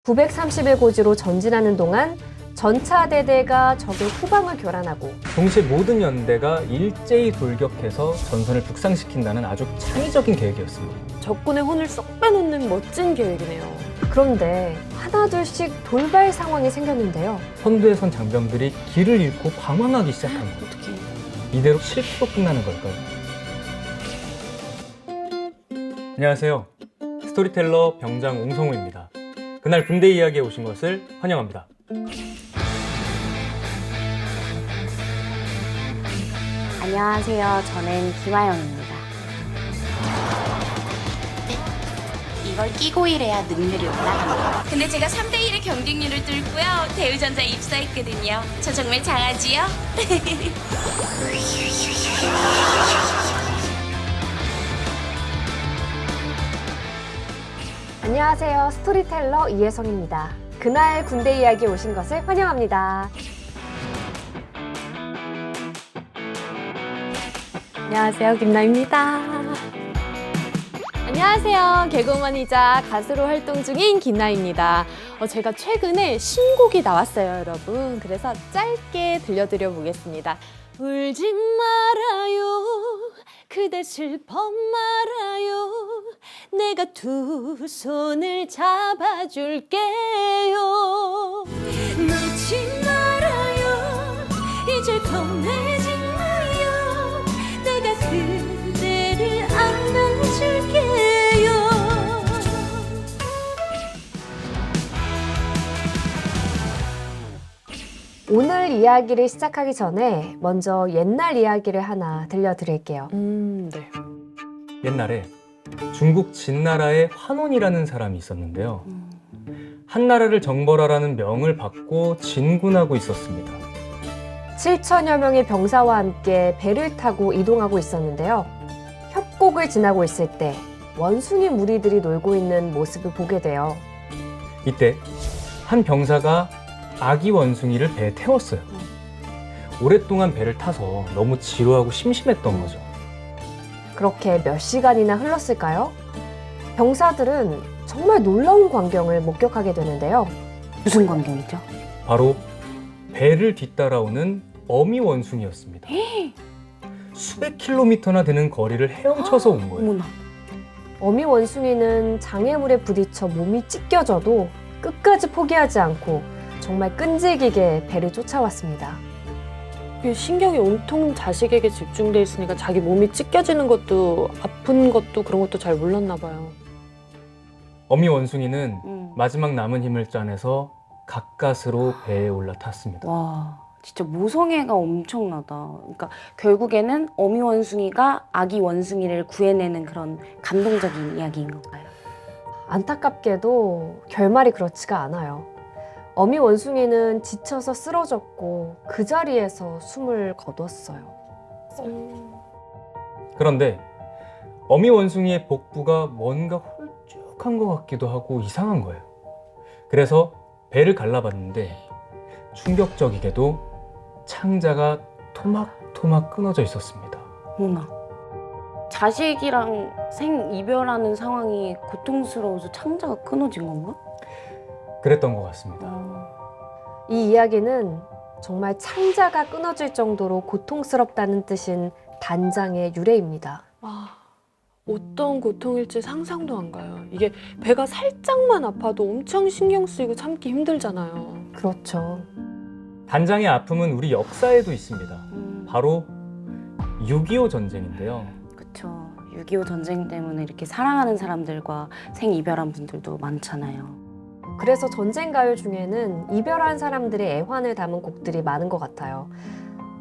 930의 고지로 전진하는 동안 전차대대가 적의 후방을 교란하고 동시에 모든 연대가 일제히 돌격해서 전선을 북상시킨다는 아주 창의적인 계획이었습니다. 적군의 혼을 쏙 빼놓는 멋진 계획이네요. 그런데 하나둘씩 돌발 상황이 생겼는데요. 선두에 선 장병들이 길을 잃고 방황하기 시작합니다. 어떻게? 이대로 실수로 끝나는 걸까요? 안녕하세요. 스토리텔러 병장 옹성우입니다. 그날 군대 이야기에 오신 것을 환영합니다. 안녕하세요. 저는 김아영입니다. 이걸 끼고 일해야 능률이 올라갑니다. 근데 제가 3대1의 경쟁률을 뚫고요. 대우전자에 입사했거든요. 저 정말 잘하지요? 안녕하세요. 스토리텔러 이혜성입니다. 그날 군대 이야기에 오신 것을 환영합니다. 안녕하세요, 김나입니다. 안녕하세요, 개그우먼이자 가수로 활동 중인 김나입니다. 제가 최근에 신곡이 나왔어요, 여러분. 그래서 짧게 들려드려 보겠습니다. 울지 말아요, 그대 슬퍼 말아요, 내가 두 손을 잡아줄게요. 놓지 말아요, 이제 겁내지 마요, 내가 그대를 안아줄게요. 오늘 이야기를 시작하기 전에 먼저 옛날 이야기를 하나 들려드릴게요. 네. 옛날에 중국 진나라에 환원이라는 사람이 있었는데요. 한나라를 정벌하라는 명을 받고 진군하고 있었습니다. 7천여 명의 병사와 함께 배를 타고 이동하고 있었는데요. 협곡을 지나고 있을 때 원숭이 무리들이 놀고 있는 모습을 보게 돼요. 이때 한 병사가 아기 원숭이를 배에 태웠어요. 오랫동안 배를 타서 너무 지루하고 심심했던 거죠. 그렇게 몇 시간이나 흘렀을까요? 병사들은 정말 놀라운 광경을 목격하게 되는데요. 무슨 광경이죠? 바로 배를 뒤따라오는 어미 원숭이였습니다. 수백 킬로미터나 되는 거리를 헤엄쳐서 온 거예요. 어머나. 어미 원숭이는 장애물에 부딪혀 몸이 찢겨져도 끝까지 포기하지 않고 정말 끈질기게 배를 쫓아왔습니다. 신경이 온통 자식에게 집중돼 있으니까 자기 몸이 찢겨지는 것도 아픈 것도 그런 것도 잘 몰랐나 봐요. 어미 원숭이는 마지막 남은 힘을 짜내서 가까스로 배에 올라탔습니다. 와, 진짜 모성애가 엄청나다. 그러니까 결국에는 어미 원숭이가 아기 원숭이를 구해내는 그런 감동적인 이야기인 건가요? 안타깝게도 결말이 그렇지가 않아요. 어미 원숭이는 지쳐서 쓰러졌고 그 자리에서 숨을 거뒀어요. 그런데 어미 원숭이의 복부가 뭔가 홀쭉한 것 같기도 하고 이상한 거예요. 그래서 배를 갈라봤는데 충격적이게도 창자가 토막토막 끊어져 있었습니다. 어머나. 자식이랑 생이별하는 상황이 고통스러워서 창자가 끊어진 건가? 그랬던 것 같습니다. 이 이야기는 정말 창자가 끊어질 정도로 고통스럽다는 뜻인 단장의 유래입니다. 어떤 고통일지 상상도 안 가요. 이게 배가 살짝만 아파도 엄청 신경 쓰이고 참기 힘들잖아요. 그렇죠. 단장의 아픔은 우리 역사에도 있습니다. 바로 6.25 전쟁인데요. 그쵸. 6.25 전쟁 때문에 이렇게 사랑하는 사람들과 생이별한 분들도 많잖아요. 그래서 전쟁 가요 중에는 이별한 사람들의 애환을 담은 곡들이 많은 것 같아요.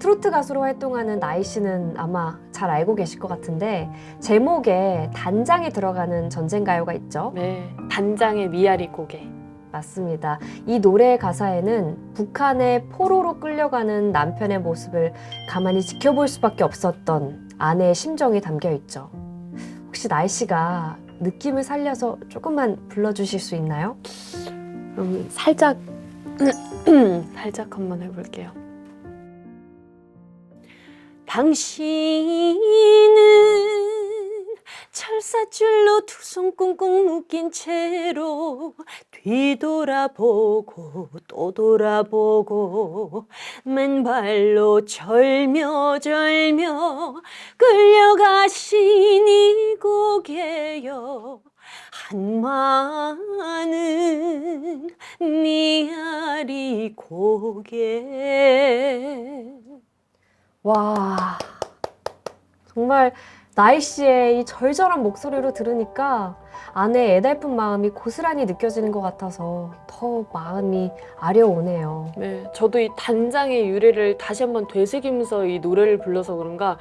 트로트 가수로 활동하는 나이 씨는 아마 잘 알고 계실 것 같은데 제목에 단장이 들어가는 전쟁 가요가 있죠. 네, 단장의 미아리 고개. 맞습니다. 이 노래의 가사에는 북한의 포로로 끌려가는 남편의 모습을 가만히 지켜볼 수밖에 없었던 아내의 심정이 담겨 있죠. 혹시 나이 씨가 느낌을 살려서 조금만 불러주실 수 있나요? 그럼 살짝 살짝 한번 해볼게요. 당신은 철사줄로 두 손 꽁꽁 묶인 채로 뒤돌아보고 또 돌아보고 맨발로 절며 끌려가신 이 고개여 한 많은 미아리 고개. 와, 정말 나이 씨의 이 절절한 목소리로 들으니까 아내의 애달픈 마음이 고스란히 느껴지는 것 같아서 더 마음이 아려오네요. 네, 저도 이 단장의 유래를 다시 한번 되새기면서 이 노래를 불러서 그런가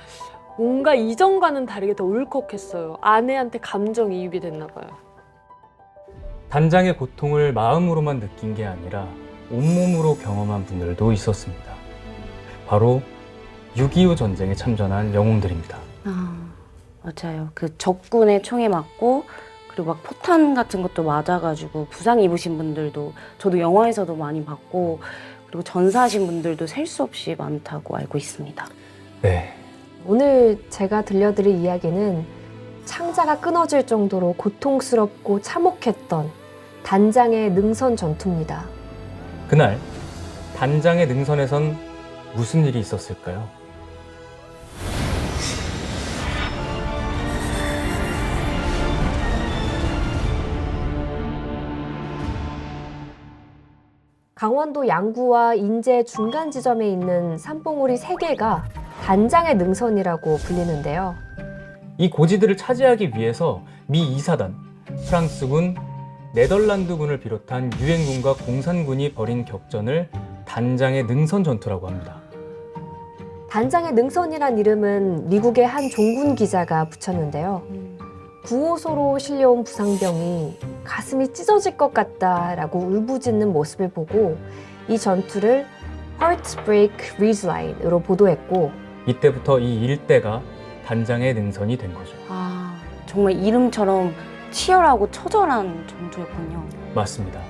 뭔가 이전과는 다르게 더 울컥했어요. 아내한테 감정이입이 됐나 봐요. 단장의 고통을 마음으로만 느낀 게 아니라 온몸으로 경험한 분들도 있었습니다. 바로 6.25 전쟁에 참전한 영웅들입니다. 맞아요. 그 적군의 총에 맞고 그리고 막 포탄 같은 것도 맞아가지고 부상 입으신 분들도 저도 영화에서도 많이 봤고 그리고 전사하신 분들도 셀 수 없이 많다고 알고 있습니다. 네, 오늘 제가 들려드릴 이야기는 창자가 끊어질 정도로 고통스럽고 참혹했던 단장의 능선 전투입니다. 그날 단장의 능선에선 무슨 일이 있었을까요? 강원도 양구와 인제 중간 지점에 있는 산봉우리 3개가 단장의 능선이라고 불리는데요. 이 고지들을 차지하기 위해서 미 2사단, 프랑스군, 네덜란드군을 비롯한 유엔군과 공산군이 벌인 격전을 단장의 능선 전투라고 합니다. 단장의 능선이란 이름은 미국의 한 종군 기자가 붙였는데요. 구호소로 실려온 부상병이 가슴이 찢어질 것 같다라고 울부짖는 모습을 보고 이 전투를 Heartbreak Ridgeline으로 보도했고 이때부터 이 일대가 단장의 능선이 된 거죠. 정말 이름처럼 치열하고 처절한 전투였군요. 맞습니다.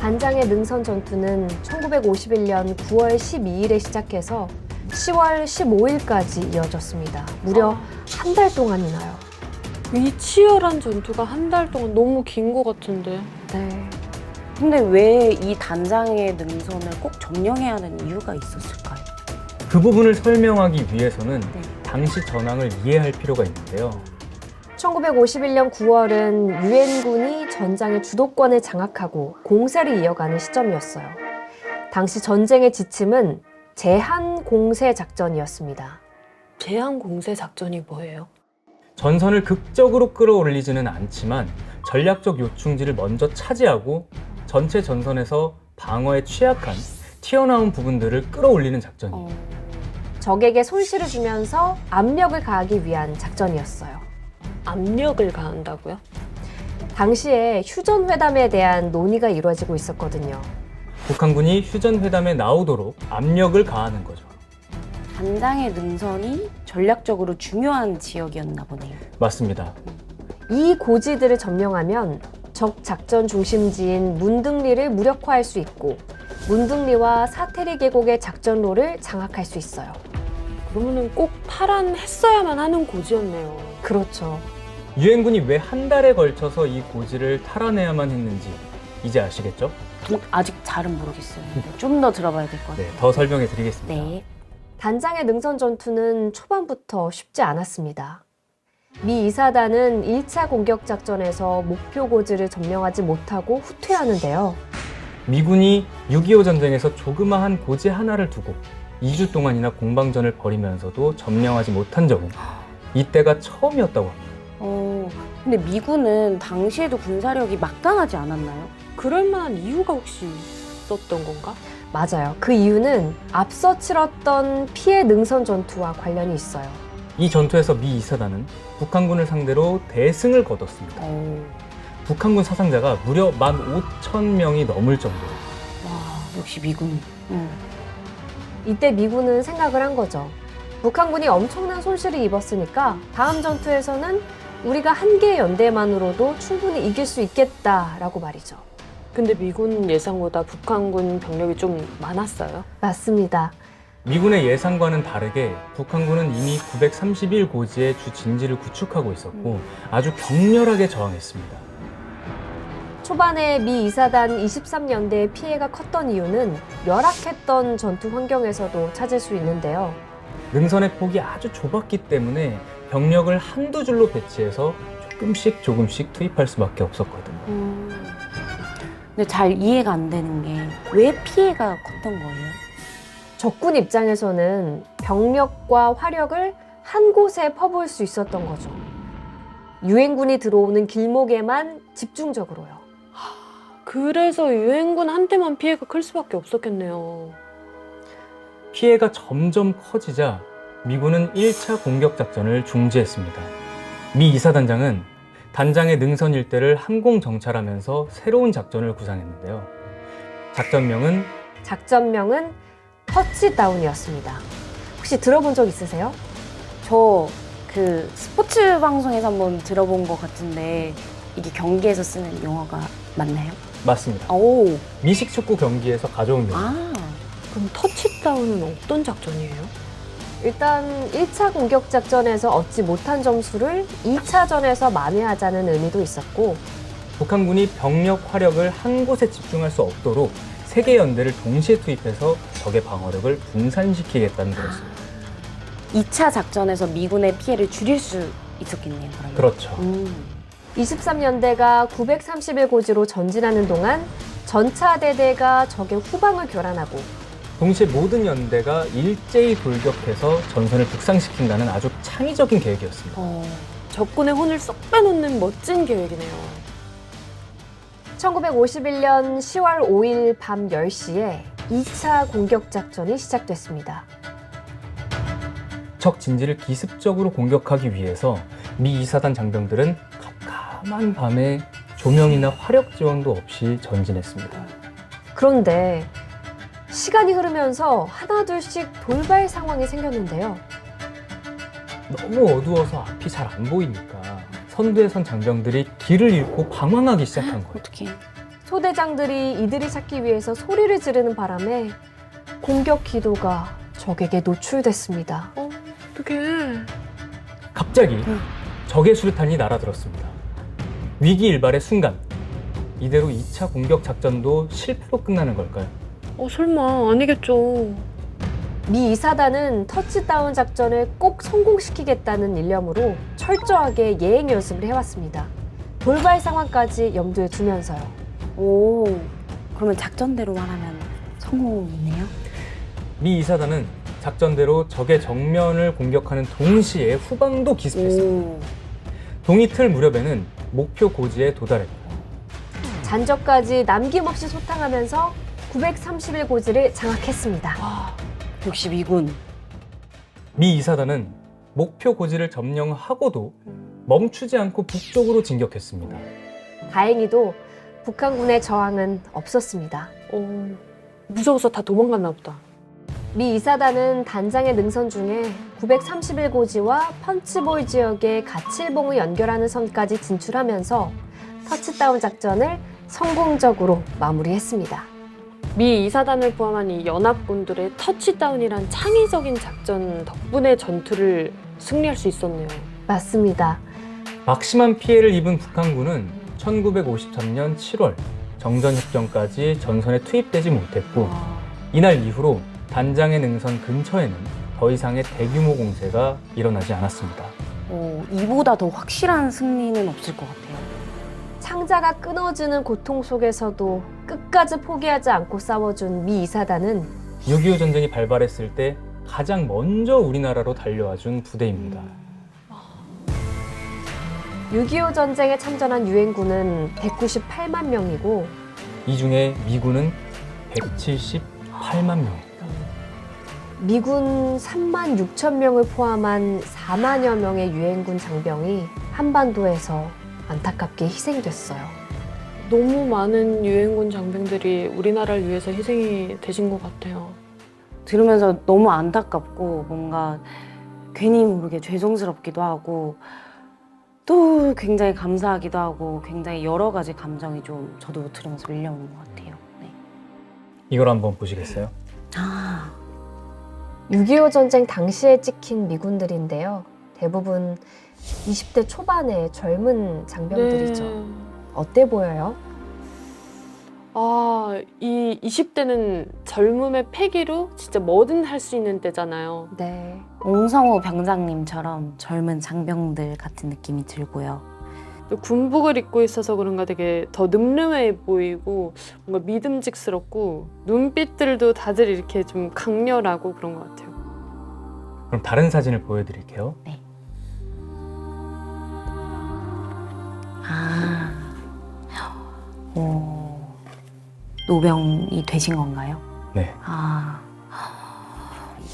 단장의 능선 전투는 1951년 9월 12일에 시작해서 10월 15일까지 이어졌습니다. 무려 한 달 동안이나요. 이 치열한 전투가 한 달 동안 너무 긴 것 같은데. 네. 근데 왜 이 단장의 능선을 꼭 점령해야 하는 이유가 있었을까요? 그 부분을 설명하기 위해서는 네. 당시 전황을 이해할 필요가 있는데요. 1951년 9월은 유엔군이 전장의 주도권을 장악하고 공세를 이어가는 시점이었어요. 당시 전쟁의 지침은 제한 공세 작전이었습니다. 제한 공세 작전이 뭐예요? 전선을 극적으로 끌어올리지는 않지만 전략적 요충지를 먼저 차지하고 전체 전선에서 방어에 취약한 튀어나온 부분들을 끌어올리는 작전이에요. 적에게 손실을 주면서 압력을 가하기 위한 작전이었어요. 압력을 가한다고요? 당시에 휴전회담에 대한 논의가 이루어지고 있었거든요. 북한군이 휴전회담에 나오도록 압력을 가하는 거죠. 단장의 능선이 전략적으로 중요한 지역이었나 보네요. 맞습니다. 이 고지들을 점령하면 적 작전 중심지인 문등리를 무력화할 수 있고 문등리와 사테리 계곡의 작전로를 장악할 수 있어요. 그러면은 꼭 탈환했어야만 하는 고지였네요. 그렇죠. 유엔군이 왜 한 달에 걸쳐서 이 고지를 탈환해야만 했는지 이제 아시겠죠? 아직 잘은 모르겠어요. 좀 더 들어봐야 될 것 같아요. 네, 더 설명해 드리겠습니다. 네. 단장의 능선 전투는 초반부터 쉽지 않았습니다. 미 2사단은 1차 공격 작전에서 목표 고지를 점령하지 못하고 후퇴하는데요. 미군이 6.25 전쟁에서 조그마한 고지 하나를 두고 2주 동안이나 공방전을 벌이면서도 점령하지 못한 적은 이때가 처음이었다고 합니다. 근데 미군은 당시에도 군사력이 막강하지 않았나요? 그럴 만한 이유가 혹시 있었던 건가? 맞아요. 그 이유는 앞서 치렀던 피해 능선 전투와 관련이 있어요. 이 전투에서 미 2사단은 북한군을 상대로 대승을 거뒀습니다. 북한군 사상자가 무려 15,000명이 넘을 정도로. 와, 역시 미군. 이때 미군은 생각을 한 거죠. 북한군이 엄청난 손실을 입었으니까 다음 전투에서는 우리가 한 개의 연대만으로도 충분히 이길 수 있겠다라고 말이죠. 근데 미군 예상보다 북한군 병력이 좀 많았어요. 맞습니다. 미군의 예상과는 다르게 북한군은 이미 931고지의 주 진지를 구축하고 있었고 아주 격렬하게 저항했습니다. 초반에 미 이사단 23연대의 피해가 컸던 이유는 열악했던 전투 환경에서도 찾을 수 있는데요. 능선의 폭이 아주 좁았기 때문에 병력을 한두 줄로 배치해서 조금씩 투입할 수밖에 없었거든요. 근데 잘 이해가 안 되는 게 왜 피해가 컸던 거예요? 적군 입장에서는 병력과 화력을 한 곳에 퍼부을 수 있었던 거죠. 유엔군이 들어오는 길목에만 집중적으로요. 그래서 유엔군한테만 피해가 클 수밖에 없었겠네요. 피해가 점점 커지자 미군은 1차 공격 작전을 중지했습니다. 미 이사단장은 단장의 능선 일대를 항공 정찰하면서 새로운 작전을 구상했는데요. 작전명은 터치다운이었습니다. 혹시 들어본 적 있으세요? 저 그 스포츠 방송에서 한번 들어본 것 같은데 이게 경기에서 쓰는 용어가 맞나요? 맞습니다. 오, 미식 축구 경기에서 가져온 용어. 그럼 터치다운은 어떤 작전이에요? 일단 1차 공격 작전에서 얻지 못한 점수를 2차전에서 만회하자는 의미도 있었고, 북한군이 병력 화력을 한 곳에 집중할 수 없도록 3개 연대를 동시에 투입해서 적의 방어력을 분산시키겠다는 거였습니다. 2차 작전에서 미군의 피해를 줄일 수 있었겠네요, 그러면. 그렇죠. 23연대가 931고지로 전진하는 동안 전차대대가 적의 후방을 교란하고, 동시에 모든 연대가 일제히 돌격해서 전선을 북상시킨다는 아주 창의적인 계획이었습니다. 적군의 혼을 쏙 빼놓는 멋진 계획이네요. 1951년 10월 5일 밤 10시에 2차 공격 작전이 시작됐습니다. 적 진지를 기습적으로 공격하기 위해서 미 이사단 장병들은 깜깜한 밤에 조명이나 화력 지원도 없이 전진했습니다. 그런데 시간이 흐르면서 하나둘씩 돌발 상황이 생겼는데요. 너무 어두워서 앞이 잘 안 보이니까 선두에 선 장병들이 길을 잃고 방황하기 시작한 거예요. 어떻게? 소대장들이 이들을 찾기 위해서 소리를 지르는 바람에 공격 기도가 적에게 노출됐습니다. 어떡해. 갑자기 적의 수류탄이 날아들었습니다. 위기일발의 순간, 이대로 2차 공격 작전도 실패로 끝나는 걸까요? 설마 아니겠죠. 미 이사단은 터치다운 작전을 꼭 성공시키겠다는 일념으로 철저하게 예행 연습을 해왔습니다. 돌발 상황까지 염두에 두면서요. 오, 그러면 작전대로만 하면 성공이네요? 미 이사단은 작전대로 적의 정면을 공격하는 동시에 후방도 기습했습니다. 동이틀 무렵에는 목표 고지에 도달했고 잔적까지 남김없이 소탕하면서 931고지를 장악했습니다. 역시 미군. 미 이사단은 목표 고지를 점령하고도 멈추지 않고 북쪽으로 진격했습니다. 다행히도 북한군의 저항은 없었습니다. 무서워서 다 도망갔나 보다. 미 이사단은 단장의 능선 중에 931고지와 펀치볼 지역의 가칠봉을 연결하는 선까지 진출하면서 터치다운 작전을 성공적으로 마무리했습니다. 미 이사단을 포함한 이 연합군들의 터치다운이란 창의적인 작전 덕분에 전투를 승리할 수 있었네요. 맞습니다. 막심한 피해를 입은 북한군은 1953년 7월 정전협정까지 전선에 투입되지 못했고 이날 이후로 단장의 능선 근처에는 더 이상의 대규모 공세가 일어나지 않았습니다. 이보다 더 확실한 승리는 없을 것 같아요. 창자가 끊어지는 고통 속에서도 끝까지 포기하지 않고 싸워준 미 이사단은 6.25 전쟁이 발발했을 때 가장 먼저 우리나라로 달려와준 부대입니다. 6.25 전쟁에 참전한 유엔군은 198만 명이고 이 중에 미군은 178만 명입니다. 미군 3만 6천 명을 포함한 4만여 명의 유엔군 장병이 한반도에서 안타깝게 희생됐어요. 너무 많은 유엔군 장병들이 우리나라를 위해서 희생이 되신 것 같아요. 들으면서 너무 안타깝고 뭔가 괜히 모르게 죄송스럽기도 하고 또 굉장히 감사하기도 하고 굉장히 여러 가지 감정이 좀 저도 들으면서 밀려오는 것 같아요. 네. 이걸 한번 보시겠어요? 6.25 전쟁 당시에 찍힌 미군들인데요. 대부분 20대 초반의 젊은 장병들이죠. 네. 어때 보여요? 아, 이 20대는 젊음의 패기로 진짜 뭐든 할 수 있는 때잖아요. 네. 옹성호 병장님처럼 젊은 장병들 같은 느낌이 들고요. 또 군복을 입고 있어서 그런가 되게 더 늠름해 보이고 뭔가 믿음직스럽고 눈빛들도 다들 이렇게 좀 강렬하고 그런 것 같아요. 그럼 다른 사진을 보여드릴게요. 아, 노병이 되신 건가요? 네.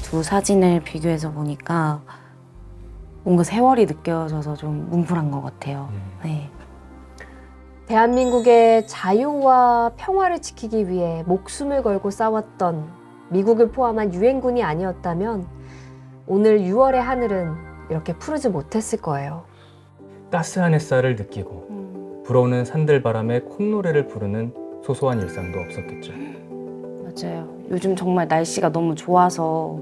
두 사진을 비교해서 보니까 뭔가 세월이 느껴져서 좀 뭉클한 것 같아요. 네. 대한민국의 자유와 평화를 지키기 위해 목숨을 걸고 싸웠던 미국을 포함한 유엔군이 아니었다면 오늘 6월의 하늘은 이렇게 푸르지 못했을 거예요. 따스한 햇살을 느끼고 불어오는 산들바람에 콧노래를 부르는 소소한 일상도 없었겠죠. 맞아요. 요즘 정말 날씨가 너무 좋아서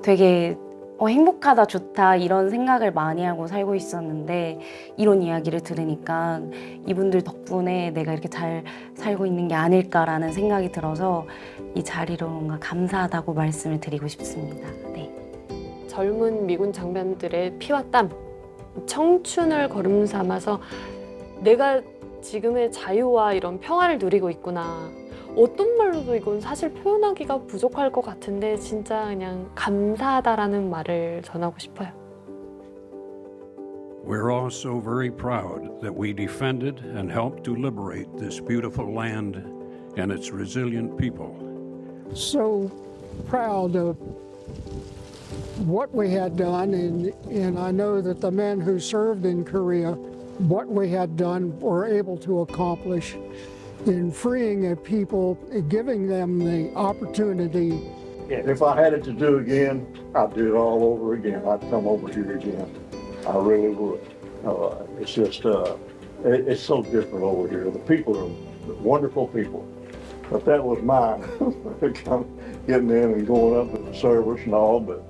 되게 행복하다, 좋다 이런 생각을 많이 하고 살고 있었는데 이런 이야기를 들으니까 이분들 덕분에 내가 이렇게 잘 살고 있는 게 아닐까라는 생각이 들어서 이 자리로 뭔가 감사하다고 말씀을 드리고 싶습니다. 네. 젊은 미군 장병들의 피와 땀, 청춘을 걸음 삼아서 내가 지금의 자유와 이런 평화를 누리고 있구나. 어떤 말로도 이건 사실 표현하기가 부족할 것 같은데 진짜 그냥 감사하다라는 말을 전하고 싶어요. We're also very proud that we defended and helped to liberate this beautiful land and its resilient people. So proud of what we had done, and I know that the men who served in Korea, what we had done, were able to accomplish in freeing a people, giving them the opportunity. If I had it to do again, I'd do it all over again. I'd come over here again. I really would. It's just, it's so different over here. The people are wonderful people. But that was mine, getting in and going up to the service and all. But